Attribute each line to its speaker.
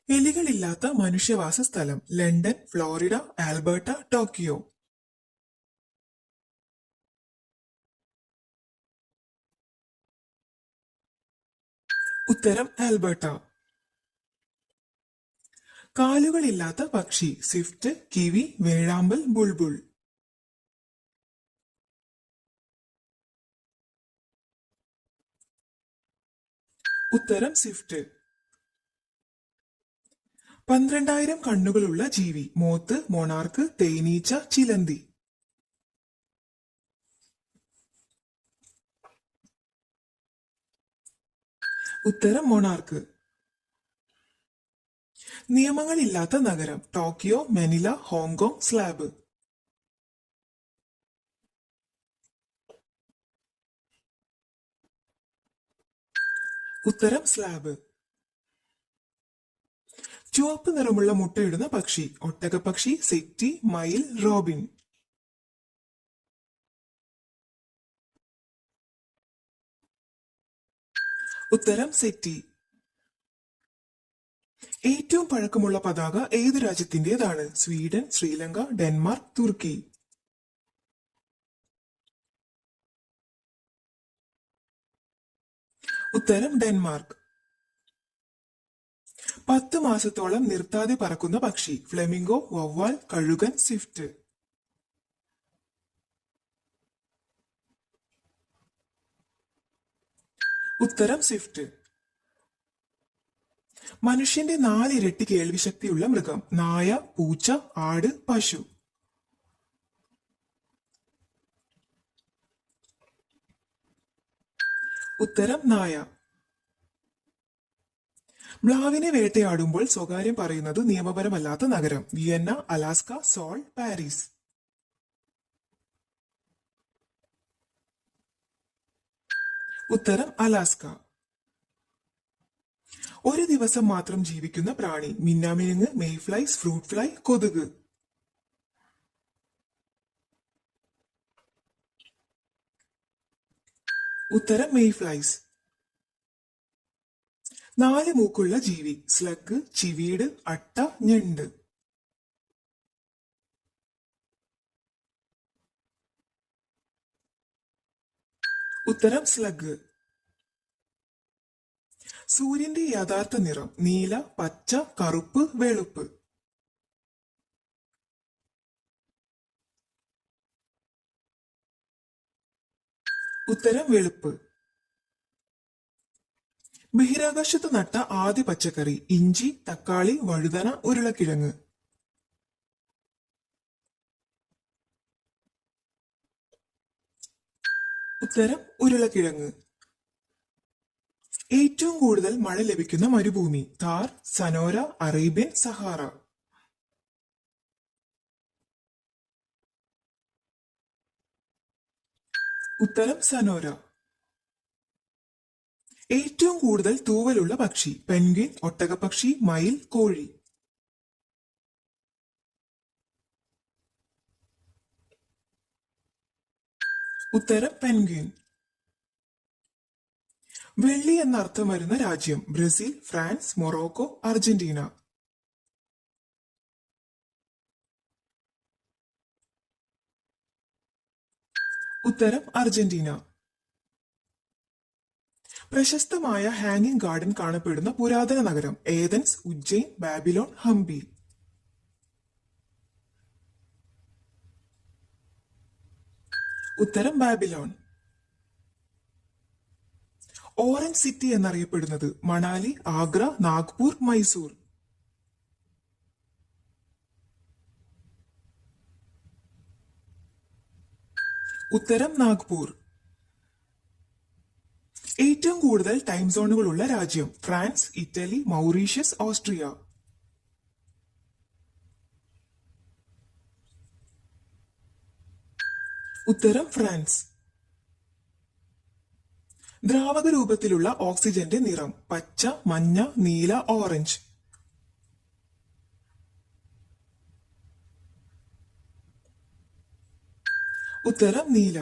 Speaker 1: എലികളില്ലാത്ത മനുഷ്യവാസ സ്ഥലം London, Florida, Alberta, Tokyo. ഉത്തരം Alberta. കാലുകളില്ലാത്ത പക്ഷി സ്വിഫ്റ്റ്, കിവി, വേഴാമ്പൽ, ബുൾബുൾ. ഉത്തരം സ്വിഫ്റ്റ്. 12,000 കണ്ണുകളുള്ള ജീവി മോത്ത്, മൊണാർക്ക്, തേനീച്ച, ചിലന്തി. ഉത്തരം മൊണാർക്ക്. നിയമങ്ങളില്ലാത്ത നഗരം ടോക്കിയോ, മനില, ഹോങ്കോങ്, സ്ലാബ്. ഉത്തരം സ്ലാബ്. ചുവപ്പ് നിറമുള്ള മുട്ടയിടുന്ന പക്ഷി ഒട്ടകപ്പക്ഷി, സെറ്റി, മയിൽ, റോബിൻ. ഉത്തരം സെറ്റി. ഏറ്റവും പഴക്കമുള്ള പതാക ഏത് രാജ്യത്തിന്റേതാണ്? സ്വീഡൻ, ശ്രീലങ്ക, ഡെൻമാർക്ക്, തുർക്കി. ഉത്തരം ഡെൻമാർക്ക്. 10 മാസത്തോളം നിർത്താതെ പറക്കുന്ന പക്ഷി ഫ്ലെമിംഗോ, വവ്വാൽ, കഴുകൻ, സ്വിഫ്റ്റ്. ഉത്തരം സ്വിഫ്റ്റ്. മനുഷ്യന്റെ 4 ഇരട്ടി കേൾവിശക്തിയുള്ള മൃഗം നായ, പൂച്ച, ആട്, പശു. ഉത്തരം നായ. മ്ലാവിനെ വേട്ടയാടുമ്പോൾ സ്വകാര്യം പറയുന്നത് നിയമപരമല്ലാത്ത നഗരം വിയന്ന, അലാസ്ക, സോൾ, പാരീസ്. ഉത്തരം അലാസ്ക. ഒരു ദിവസം മാത്രം ജീവിക്കുന്ന പ്രാണി മിന്നാമിനുങ്ങ്, മെയ്ഫ്ലൈസ്, ഫ്രൂട്ട് ഫ്ലൈ, കൊതുക്. ഉത്തരം മെയ്ഫ്ലൈസ്. 4 മൂക്കുള്ള ജീവി സ്ലഗ്, ചിവീട്, അട്ട, ഞണ്ട്. ഉത്തരം സ്ലഗ്. സൂര്യന്റെ യഥാർത്ഥ നിറം നീല, പച്ച, കറുപ്പ്, വെളുപ്പ്. ഉത്തരം വെളുപ്പ്. ബഹിരാകാശത്ത് നട്ട ആദ്യ പച്ചക്കറി ഇഞ്ചി, തക്കാളി, വഴുതന, ഉരുളക്കിഴങ്ങ്. ഉത്തരം ഉരുളക്കിഴങ്ങ്. ഏറ്റവും കൂടുതൽ മഴ ലഭിക്കുന്ന മരുഭൂമി താർ, സനോര, അറേബ്യൻ, സഹാറ. ഉത്തരം സനോര. ഏറ്റവും കൂടുതൽ തൂവലുള്ള പക്ഷി പെൻഗ്വിൻ, ഒട്ടകപ്പക്ഷി, മയിൽ, കോഴി. ഉത്തരം പെൻഗ്വിൻ. വെള്ളി എന്നർത്ഥം വരുന്ന രാജ്യം ബ്രസീൽ, ഫ്രാൻസ്, മൊറോക്കോ, അർജന്റീന. ഉത്തരം അർജന്റീന. പ്രശസ്തമായ ഹാങ്ങിങ് ഗാർഡൻ കാണപ്പെടുന്ന പുരാതന നഗരം ഏതൻസ്, ഉജ്ജയിൻ, ബാബിലോൺ, ഹംപി. ഉത്തരം ബാബിലോൺ. ഓറഞ്ച് സിറ്റി എന്നറിയപ്പെടുന്നത് മണാലി, ആഗ്ര, നാഗ്പൂർ, മൈസൂർ. ഉത്തരം നാഗ്പൂർ. ഏറ്റവും കൂടുതൽ ടൈം സോണുകളുള്ള രാജ്യം ഫ്രാൻസ്, ഇറ്റലി, മൗറീഷ്യസ്, ഓസ്ട്രിയ. ഉത്തരം ഫ്രാൻസ്. ദ്രാവക രൂപത്തിലുള്ള ഓക്സിജന്റെ നിറം പച്ച, മഞ്ഞ, നീല, ഓറഞ്ച്. ഉത്തരം നീല.